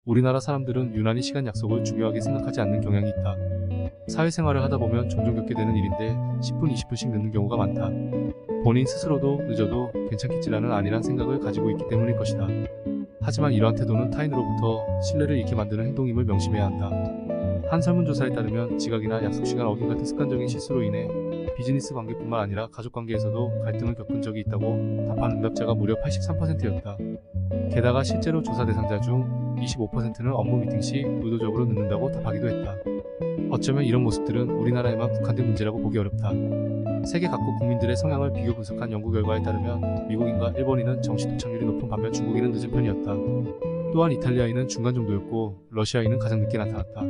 우리나라 사람들은 유난히 시간 약속을 중요하게 생각하지 않는 경향이 있다. 사회생활을 하다 보면 종종 겪게 되는 일인데 10분, 20분씩 늦는 경우가 많다. 본인 스스로도 늦어도 괜찮겠지라는 안일한 생각을 가지고 있기 때문일 것이다. 하지만 이러한 태도는 타인으로부터 신뢰를 잃게 만드는 행동임을 명심해야 한다. 한 설문조사에 따르면 지각이나 약속 시간 어김 같은 습관적인 실수로 인해 비즈니스 관계뿐만 아니라 가족 관계에서도 갈등을 겪은 적이 있다고 답한 응답자가 무려 83%였다. 게다가 실제로 조사 대상자 중 25%는 업무 미팅 시 의도적으로 늦는다고 답하기도 했다. 어쩌면 이런 모습들은 우리나라에만 국한된 문제라고 보기 어렵다. 세계 각국 국민들의 성향을 비교 분석한 연구 결과에 따르면 미국인과 일본인은 정시 도착률이 높은 반면 중국인은 늦은 편이었다. 또한 이탈리아인은 중간 정도였고 러시아인은 가장 늦게 나타났다.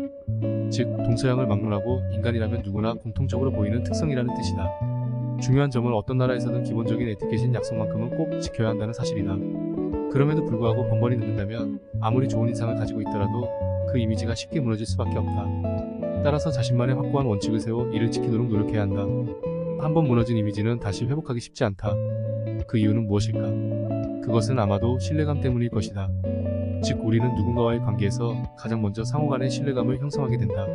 즉, 동서양을 막론하고 인간이라면 누구나 공통적으로 보이는 특성이라는 뜻이다. 중요한 점은 어떤 나라에서는 기본적인 에티켓인 약속만큼은 꼭 지켜야 한다는 사실이다. 그럼에도 불구하고 번번이 늦는다면 아무리 좋은 인상을 가지고 있더라도 그 이미지가 쉽게 무너질 수밖에 없다. 따라서 자신만의 확고한 원칙을 세워 이를 지키도록 노력해야 한다. 한번 무너진 이미지는 다시 회복하기 쉽지 않다. 그 이유는 무엇일까? 그것은 아마도 신뢰감 때문일 것이다. 즉, 우리는 누군가와의 관계에서 가장 먼저 상호 간의 신뢰감을 형성하게 된다.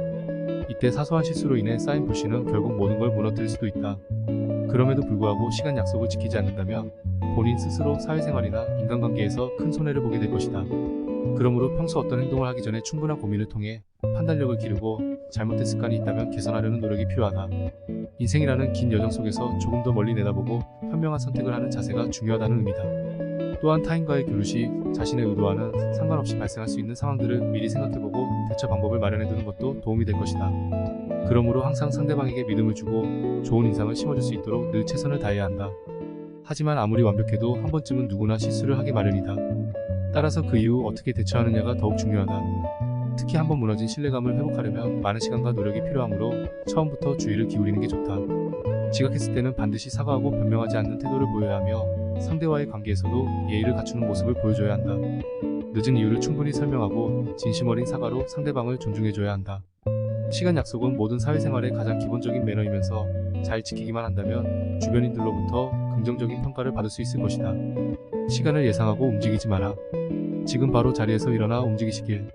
이때 사소한 실수로 인해 쌓인 불신은 결국 모든 걸 무너뜨릴 수도 있다. 그럼에도 불구하고 시간 약속을 지키지 않는다면 본인 스스로 사회생활이나 인간관계에서 큰 손해를 보게 될 것이다. 그러므로 평소 어떤 행동을 하기 전에 충분한 고민을 통해 판단력을 기르고 잘못된 습관이 있다면 개선하려는 노력이 필요하다. 인생이라는 긴 여정 속에서 조금 더 멀리 내다보고 현명한 선택을 하는 자세가 중요하다는 의미다. 또한 타인과의 교류 시 자신의 의도와는 상관없이 발생할 수 있는 상황들을 미리 생각해보고 대처 방법을 마련해두는 것도 도움이 될 것이다. 그러므로 항상 상대방에게 믿음을 주고 좋은 인상을 심어줄 수 있도록 늘 최선을 다해야 한다. 하지만 아무리 완벽해도 한 번쯤은 누구나 실수를 하기 마련이다. 따라서 그 이후 어떻게 대처하느냐가 더욱 중요하다. 특히 한번 무너진 신뢰감을 회복하려면 많은 시간과 노력이 필요하므로 처음부터 주의를 기울이는 게 좋다. 지각했을 때는 반드시 사과하고 변명하지 않는 태도를 보여야 하며 상대와의 관계에서도 예의를 갖추는 모습을 보여줘야 한다. 늦은 이유를 충분히 설명하고 진심 어린 사과로 상대방을 존중해줘야 한다. 시간 약속은 모든 사회생활의 가장 기본적인 매너이면서 잘 지키기만 한다면 주변인들로부터 긍정적인 평가를 받을 수 있을 것이다. 시간을 예상하고 움직이지 마라. 지금 바로 자리에서 일어나 움직이시길.